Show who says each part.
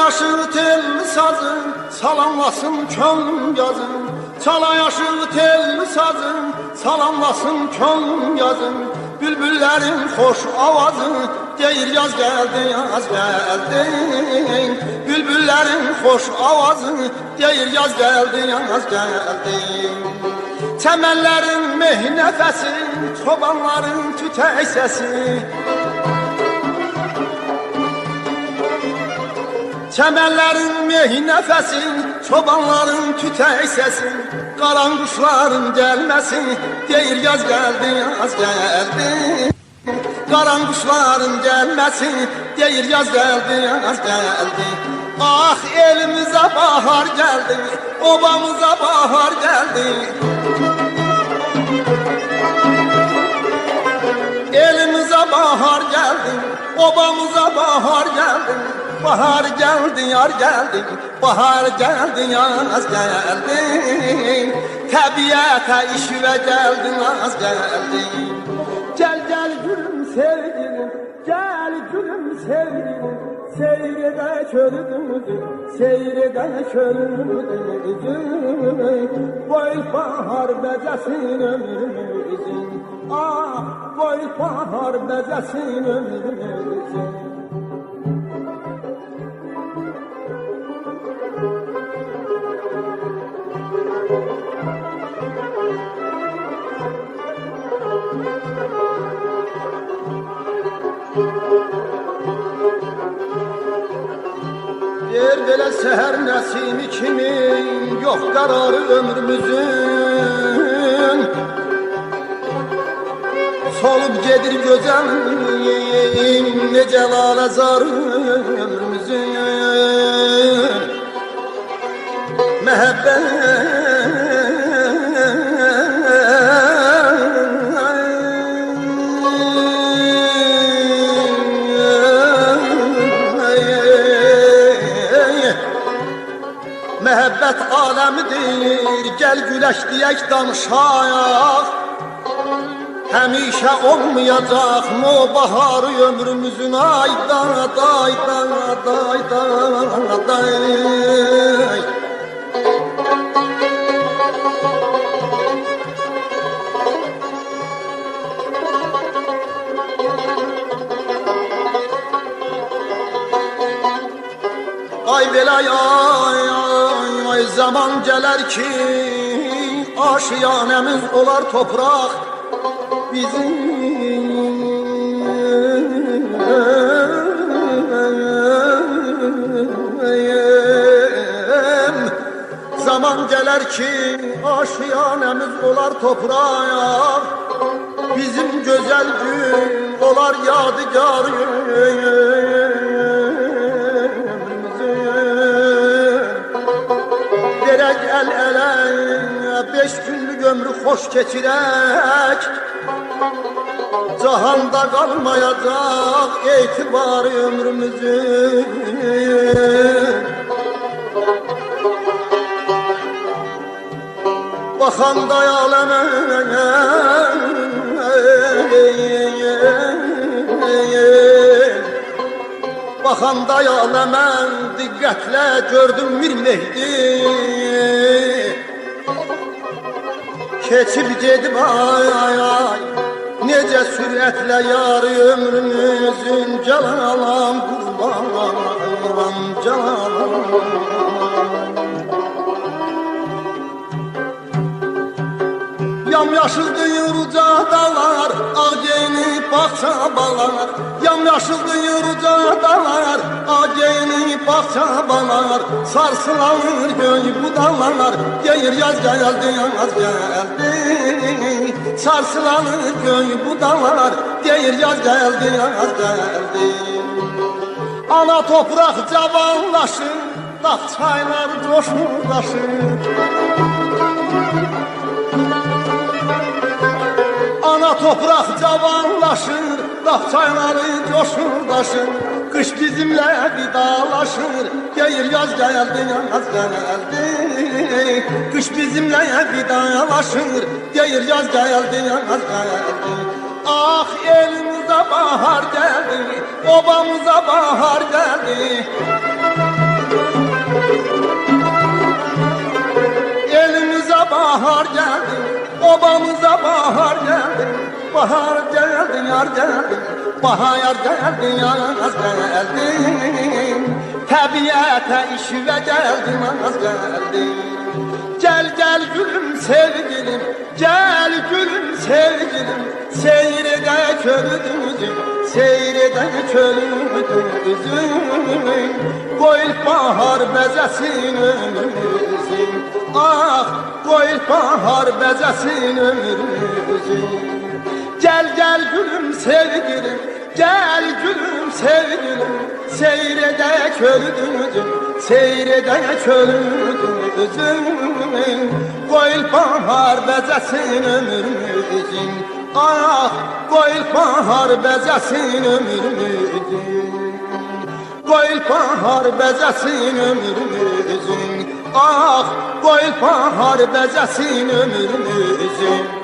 Speaker 1: yaşıl tel sazın, salamlasın könlüm yazın. Çala yaşıl tel sazın, salamlasın könlüm yazın. Bülbüllerin hoş avazı, deyir yaz geldi, yaz geldi. Bülbüllerin hoş avazı, deyir yaz geldi, yaz geldi. Çemenlerin meh nefesi, çobanların tütek sesi. Çemenlerin meh nefesi, çobanların tütek sesi. Karan kuşların gelmesi, deyir yaz geldi, yaz geldi. Karan kuşların gelmesi, deyir yaz geldi, yaz geldi. Ah elimize bahar geldi, obamıza bahar geldi. Elimize bahar geldi, obamıza bahar geldi. Bahar geldi, yar geldi, bahar geldi, yaz geldi. Tabiata işve geldi, naz geldi. Gel gel gülüm sevgilim, gel gülüm sevgilim. Seyrede körümüzü, seyrede körümüzü. Boy bahar bezesin ömrümüzün. Ah boy bahar bezesin ömrümüzün. Yer belə seher nesimi kimin, yok kararı ömrümüzün. Solup gedir gözəlim, necə lalazar ömrümüzün. Məhəbbət Məhəbbət aləmidir, gəl güləş deyək danışaq. Həmişə olmayacaq mı o baharı ömrümüzün. Aydan aday, aday, aday. Ay belə ay, ay zaman gələr ki, aşiyanəmiz olar topraq bizim. Zaman gələr ki, aşiyanəmiz olar topraq bizim. Gözəl gün olar yadigar verək əl-ələ, 5 günlük ömrü xoş keçirək. Cahanda qalmayacaq etibarı ömrümüzün. Baxanda aləmə, baxanda aləmə diqqətlə gördüm bir Mehdi. Keçib gedib ay ay ay, necə sürətlə yarı ömrümüzün. Cəlalam qurban, cəlalam. Yamyaşıl duyur uca dağlar, ağ geyinib bağça bağlar. Yamyaşıl duyur uca dağlar, ağ geyinib bağça bağlar. Sarsılanır göy budağlar, deyir yaz geldi, yaz geldi. Sarsılanır göy budağlar, deyir yaz geldi, yaz geldi. Ana toprak cavanlaşır, dağ çaylar coşurlaşır. Ana toprak cavanlaşır, dağ çayları coşurlaşır. Kış bizimle vidalaşır, deyir yaz geldi, yaz geldi. Kış bizimle vidalaşır, deyir yaz geldi, yaz geldi. Ah elimize bahar geldi, obamıza bahar geldi. bahar geldi, obamıza bahar geldi. Bahar geldi, yar geldi, bahar geldi, yaz geldi. Təbiətə işvə gəldim, az gəldim. Gel gel gülüm sevgilim, gel gülüm sevgilim. Seyrede körüdüzüm, seyrede körüdüzüm. Koy bahar bezesin ömrümüzün. Ah koy bahar bezesin ömrümüzün. Gel gel gülüm sevgilim, gel gülüm sevgilim. Seyrede körüdüzüm, seyrede körüdüzüm. Koy bahar bezesin ömrümüzün. Ah koy bahar bezesin ömrümüzün. Koy bahar bezesin ömrümüzün. Ah koy bahar bezesin ömrümüzün.